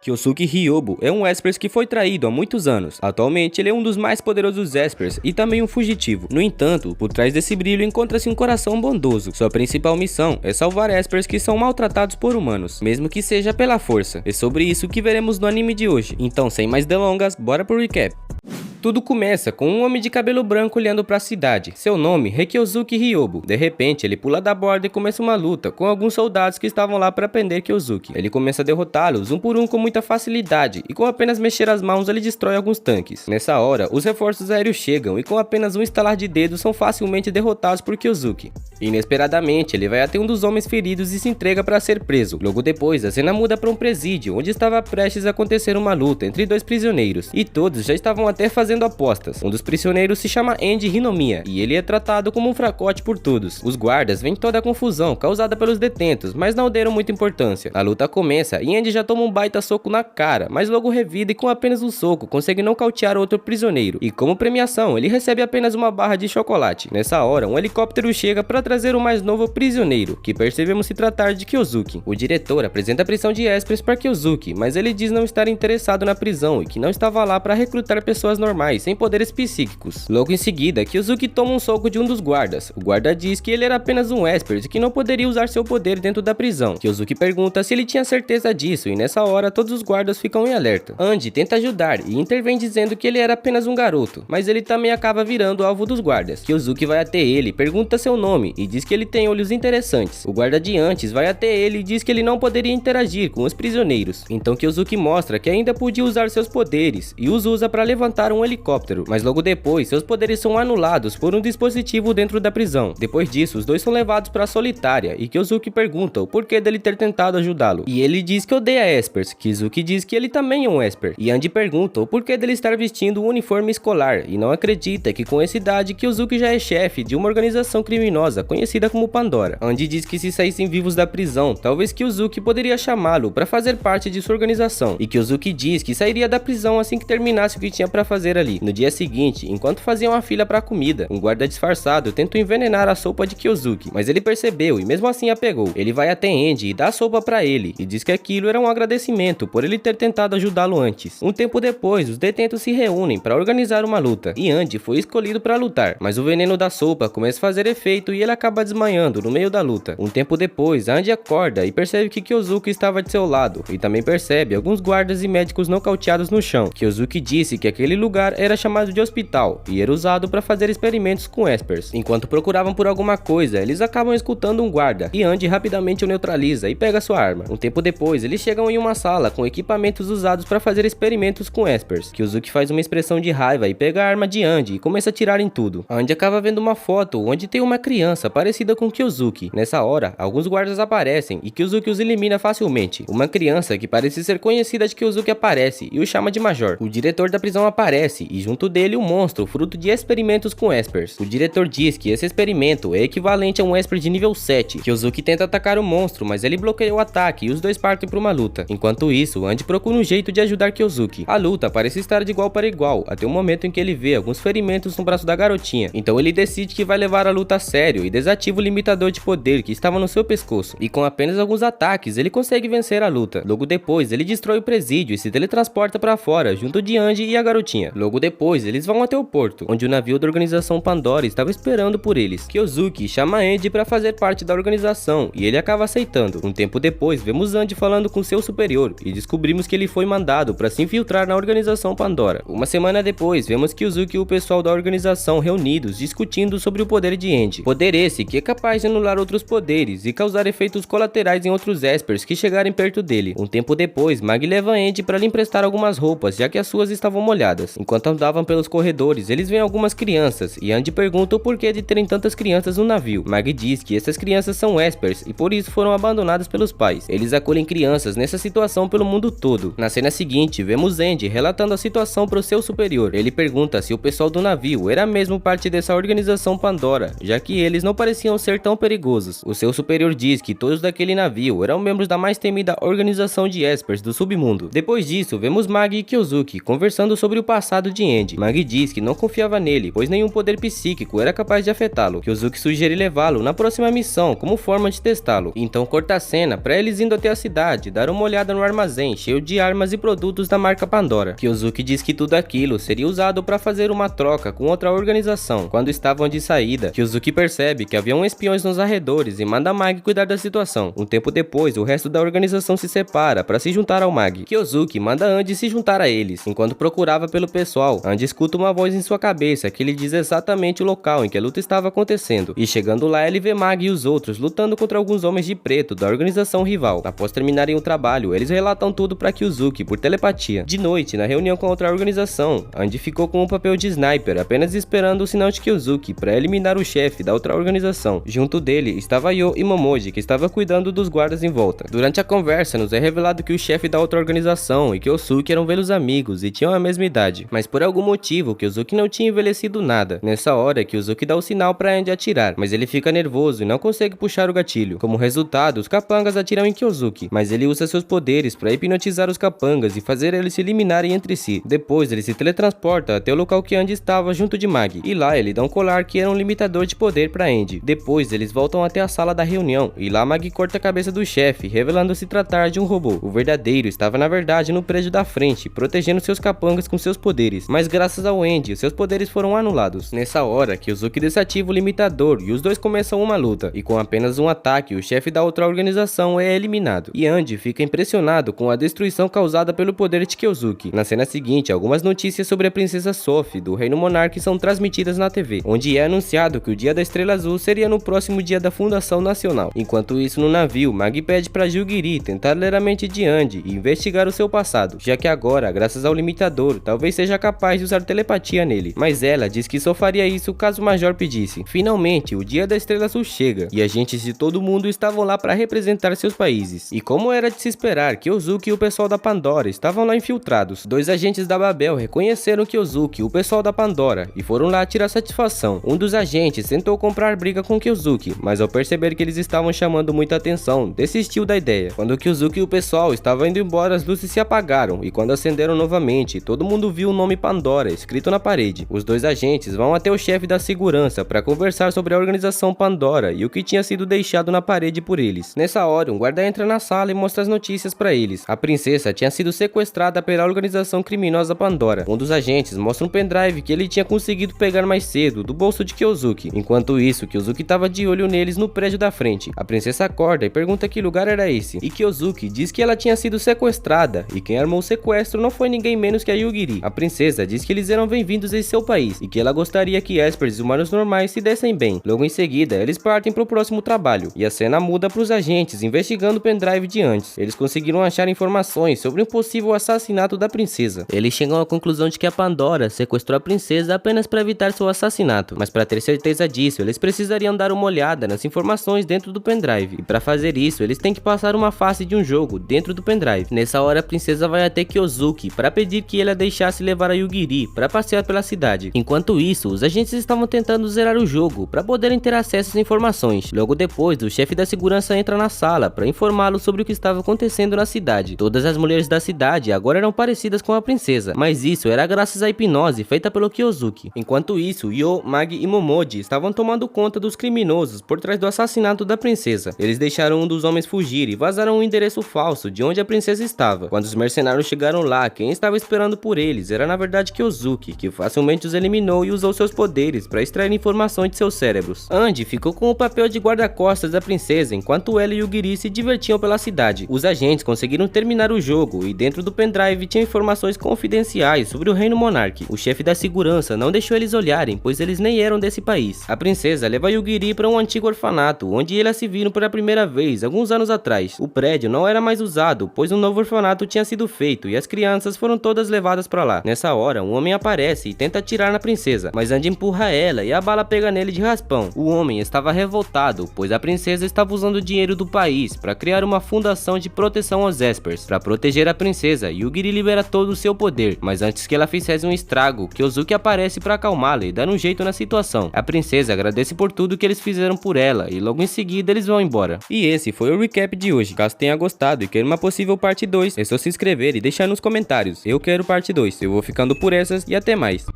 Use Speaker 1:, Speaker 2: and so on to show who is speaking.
Speaker 1: Kyosuke Ryobo é um Espers que foi traído há muitos anos. Atualmente, ele é um dos mais poderosos Espers e também um fugitivo. No entanto, por trás desse brilho encontra-se um coração bondoso. Sua principal missão é salvar Espers que são maltratados por humanos, mesmo que seja pela força. É sobre isso que veremos no anime de hoje. Então, sem mais delongas, bora pro recap. Tudo começa com um homem de cabelo branco olhando para a cidade. Seu nome é Kyosuke Ryobo. De repente, ele pula da borda e começa uma luta com alguns soldados que estavam lá para prender Kyosuke. Ele começa a derrotá-los um por um com muita facilidade e com apenas mexer as mãos ele destrói alguns tanques. Nessa hora, os reforços aéreos chegam e com apenas um estalar de dedos são facilmente derrotados por Kyosuke. Inesperadamente, ele vai até um dos homens feridos e se entrega para ser preso. Logo depois, a cena muda para um presídio onde estava prestes a acontecer uma luta entre dois prisioneiros e todos já estavam até fazendo apostas. Um dos prisioneiros se chama Andy Hinomiya e ele é tratado como um fracote por todos. Os guardas veem toda a confusão causada pelos detentos, mas não deram muita importância. A luta começa e Andy já toma um baita soco na cara, mas logo revida e com apenas um soco consegue nocautear outro prisioneiro. E como premiação, ele recebe apenas uma barra de chocolate. Nessa hora, um helicóptero chega para trazer o mais novo prisioneiro, que percebemos se tratar de Kyosuke. O diretor apresenta a prisão de Espers para Kyosuke, mas ele diz não estar interessado na prisão e que não estava lá para recrutar pessoas normais sem poderes psíquicos. Logo em seguida, Kyosuke toma um soco de um dos guardas. O guarda diz que ele era apenas um Esper e que não poderia usar seu poder dentro da prisão. Kyosuke pergunta se ele tinha certeza disso e nessa hora todos os guardas ficam em alerta. Andy tenta ajudar e intervém dizendo que ele era apenas um garoto, mas ele também acaba virando alvo dos guardas. Kyosuke vai até ele, pergunta seu nome e diz que ele tem olhos interessantes. O guarda de antes vai até ele e diz que ele não poderia interagir com os prisioneiros. Então Kyosuke mostra que ainda podia usar seus poderes e os usa para levantar um helicóptero, mas logo depois seus poderes são anulados por um dispositivo dentro da prisão. Depois disso, os dois são levados para a solitária e Kyosuke pergunta o porquê dele ter tentado ajudá-lo. E ele diz que odeia Espers. Kyosuke diz que ele também é um Esper. E Andy pergunta o porquê dele estar vestindo um uniforme escolar e não acredita que com essa idade Kyosuke já é chefe de uma organização criminosa conhecida como Pandora. Andy diz que se saíssem vivos da prisão, talvez Kyosuke poderia chamá-lo para fazer parte de sua organização. E Kyosuke diz que sairia da prisão assim que terminasse o que tinha para fazer ali. No dia seguinte, enquanto faziam a fila para comida, um guarda disfarçado tentou envenenar a sopa de Kyosuke, mas ele percebeu e mesmo assim a pegou. Ele vai até Andy e dá a sopa para ele e diz que aquilo era um agradecimento por ele ter tentado ajudá-lo antes. Um tempo depois, os detentos se reúnem para organizar uma luta e Andy foi escolhido para lutar, mas o veneno da sopa começa a fazer efeito e ele acaba desmaiando no meio da luta. Um tempo depois, Andy acorda e percebe que Kyosuke estava de seu lado e também percebe alguns guardas e médicos nocauteados no chão. Kyosuke disse que aquele lugar era chamado de hospital e era usado para fazer experimentos com Espers. Enquanto procuravam por alguma coisa, eles acabam escutando um guarda e Andy rapidamente o neutraliza e pega sua arma. Um tempo depois, eles chegam em uma sala com equipamentos usados para fazer experimentos com Espers. Kyosuke faz uma expressão de raiva e pega a arma de Andy e começa a atirar em tudo. Andy acaba vendo uma foto onde tem uma criança parecida com Kyosuke. Nessa hora, alguns guardas aparecem e Kyosuke os elimina facilmente. Uma criança que parece ser conhecida de Kyosuke aparece e o chama de Major. O diretor da prisão aparece e junto dele um monstro, fruto de experimentos com Espers. O diretor diz que esse experimento é equivalente a um Esper de nível 7. Kyosuke tenta atacar o monstro, mas ele bloqueia o ataque e os dois partem para uma luta. Enquanto isso, Andy procura um jeito de ajudar Kyosuke. A luta parece estar de igual para igual, até o momento em que ele vê alguns ferimentos no braço da garotinha. Então ele decide que vai levar a luta a sério e desativa o limitador de poder que estava no seu pescoço. E com apenas alguns ataques, ele consegue vencer a luta. Logo depois, ele destrói o presídio e se teletransporta para fora, junto de Andy e a garotinha. Logo depois, eles vão até o porto, onde o navio da organização Pandora estava esperando por eles. Kyosuke chama Andy para fazer parte da organização e ele acaba aceitando. Um tempo depois, vemos Andy falando com seu superior e descobrimos que ele foi mandado para se infiltrar na organização Pandora. Uma semana depois, vemos Kyosuke e o pessoal da organização reunidos discutindo sobre o poder de Andy. Poder esse que é capaz de anular outros poderes e causar efeitos colaterais em outros Espers que chegarem perto dele. Um tempo depois, Mag leva Andy para lhe emprestar algumas roupas, já que as suas estavam molhadas. Enquanto andavam pelos corredores, eles veem algumas crianças e Andy pergunta o porquê de terem tantas crianças no navio. Mag diz que essas crianças são Espers e por isso foram abandonadas pelos pais. Eles acolhem crianças nessa situação pelo mundo todo. Na cena seguinte, vemos Andy relatando a situação para o seu superior. Ele pergunta se o pessoal do navio era mesmo parte dessa organização Pandora, já que eles não pareciam ser tão perigosos. O seu superior diz que todos daquele navio eram membros da mais temida organização de Espers do submundo. Depois disso, vemos Mag e Kyosuke conversando sobre o passado lado de Andy. Magi diz que não confiava nele, pois nenhum poder psíquico era capaz de afetá-lo. Kyosuke sugere levá-lo na próxima missão como forma de testá-lo. Então corta a cena para eles indo até a cidade, dar uma olhada no armazém cheio de armas e produtos da marca Pandora. Kyosuke diz que tudo aquilo seria usado para fazer uma troca com outra organização. Quando estavam de saída, Kyosuke percebe que haviam espiões nos arredores e manda Magi cuidar da situação. Um tempo depois, o resto da organização se separa para se juntar ao Magi. Kyosuke manda Andy se juntar a eles. Enquanto procurava pelo pessoal, Andy escuta uma voz em sua cabeça que lhe diz exatamente o local em que a luta estava acontecendo. E chegando lá, ele vê Magi e os outros lutando contra alguns homens de preto da organização rival. Após terminarem o trabalho, eles relatam tudo para Kyosuke por telepatia. De noite, na reunião com outra organização, Andy ficou com o papel de sniper, apenas esperando o sinal de Kyosuke para eliminar o chefe da outra organização. Junto dele estava Yo e Momoji, que estava cuidando dos guardas em volta. Durante a conversa, nos é revelado que o chefe da outra organização e Kyosuke eram velhos amigos e tinham a mesma idade, mas por algum motivo Kyosuke não tinha envelhecido nada. Nessa hora, Kyosuke dá o sinal para Andy atirar, mas ele fica nervoso e não consegue puxar o gatilho. Como resultado, os capangas atiram em Kyosuke, mas ele usa seus poderes para hipnotizar os capangas e fazer eles se eliminarem entre si. Depois, ele se teletransporta até o local que Andy estava junto de Magi, e lá ele dá um colar que era um limitador de poder para Andy. Depois, eles voltam até a sala da reunião, e lá Magi corta a cabeça do chefe, revelando se tratar de um robô. O verdadeiro estava na verdade no prédio da frente, protegendo seus capangas com seus poderes, mas graças ao Andy, seus poderes foram anulados. Nessa hora, Kyosuke desativa o limitador e os dois começam uma luta, e com apenas um ataque, o chefe da outra organização é eliminado, e Andy fica impressionado com a destruição causada pelo poder de Kyosuke. Na cena seguinte, algumas notícias sobre a princesa Sophie do Reino Monarque são transmitidas na TV, onde é anunciado que o Dia da Estrela Azul seria no próximo dia da Fundação Nacional. Enquanto isso, no navio, Magi pede para Jugiri tentar ler a mente de Andy e investigar o seu passado, já que agora, graças ao limitador, talvez seja capaz de usar telepatia nele, mas ela diz que só faria isso caso o Major pedisse. Finalmente, o Dia da Estrela Azul chega, e agentes de todo mundo estavam lá para representar seus países. E como era de se esperar, Kyosuke e o pessoal da Pandora estavam lá infiltrados. Dois agentes da Babel reconheceram Kyosuke e o pessoal da Pandora, e foram lá tirar satisfação. Um dos agentes tentou comprar briga com Kyosuke, mas ao perceber que eles estavam chamando muita atenção, desistiu da ideia. Quando Kyosuke e o pessoal estavam indo embora, as luzes se apagaram, e quando acenderam novamente, todo mundo viu o nome Pandora escrito na parede. Os dois agentes vão até o chefe da segurança para conversar sobre a organização Pandora e o que tinha sido deixado na parede por eles. Nessa hora, um guarda entra na sala e mostra as notícias para eles. A princesa tinha sido sequestrada pela organização criminosa Pandora. Um dos agentes mostra um pendrive que ele tinha conseguido pegar mais cedo do bolso de Kyosuke. Enquanto isso, Kyosuke estava de olho neles no prédio da frente. A princesa acorda e pergunta que lugar era esse, e Kyosuke diz que ela tinha sido sequestrada e quem armou o sequestro não foi ninguém menos que a Yugiri. A princesa diz que eles eram bem-vindos em seu país e que ela gostaria que Espers e humanos normais se dessem bem. Logo em seguida, eles partem para o próximo trabalho, e a cena muda para os agentes investigando o pendrive de antes. Eles conseguiram achar informações sobre um possível assassinato da princesa. Eles chegam à conclusão de que a Pandora sequestrou a princesa apenas para evitar seu assassinato, mas para ter certeza disso, eles precisariam dar uma olhada nas informações dentro do pendrive, e para fazer isso, eles têm que passar uma fase de um jogo dentro do pendrive. Nessa hora, a princesa vai até Kyosuke para pedir que ele a deixasse levar a Yugiri para passear pela cidade. Enquanto isso, os agentes estavam tentando zerar o jogo para poderem ter acesso às informações. Logo depois, o chefe da segurança entra na sala para informá-lo sobre o que estava acontecendo na cidade. Todas as mulheres da cidade agora eram parecidas com a princesa, mas isso era graças à hipnose feita pelo Kyosuke. Enquanto isso, Yo, Magi e Momoji estavam tomando conta dos criminosos por trás do assassinato da princesa. Eles deixaram um dos homens fugir e vazaram um endereço falso de onde a princesa estava. Quando os mercenários chegaram lá, quem estava esperando por eles era na verdade Kyosuke, que facilmente os eliminou e usou seus poderes para extrair informações de seus cérebros. Andy ficou com o papel de guarda-costas da princesa enquanto ela e o Yugiri se divertiam pela cidade. Os agentes conseguiram terminar o jogo e dentro do pendrive tinha informações confidenciais sobre o Reino Monarque. O chefe da segurança não deixou eles olharem, pois eles nem eram desse país. A princesa leva Yugiri para um antigo orfanato, onde eles se viram pela primeira vez alguns anos atrás. O prédio não era mais usado, pois um novo orfanato tinha sido feito e as crianças foram todas levadas para lá. Nessa hora, um homem aparece e tenta atirar na princesa, mas Andy empurra ela e a bala pega nele de raspão. O homem estava revoltado, pois a princesa estava usando o dinheiro do país para criar uma fundação de proteção aos Espers. Para proteger a princesa, Yugiri libera todo o seu poder, mas antes que ela fizesse um estrago, Kyosuke aparece para acalmá-la e dar um jeito na situação. A princesa agradece por tudo que eles fizeram por ela e logo em seguida eles vão embora. E esse foi o recap de hoje. Caso tenha gostado e queira uma possível parte 2, é só se inscrever e deixar nos comentários. Eu quero parte 2. Eu vou ficar ficando por essas e até mais.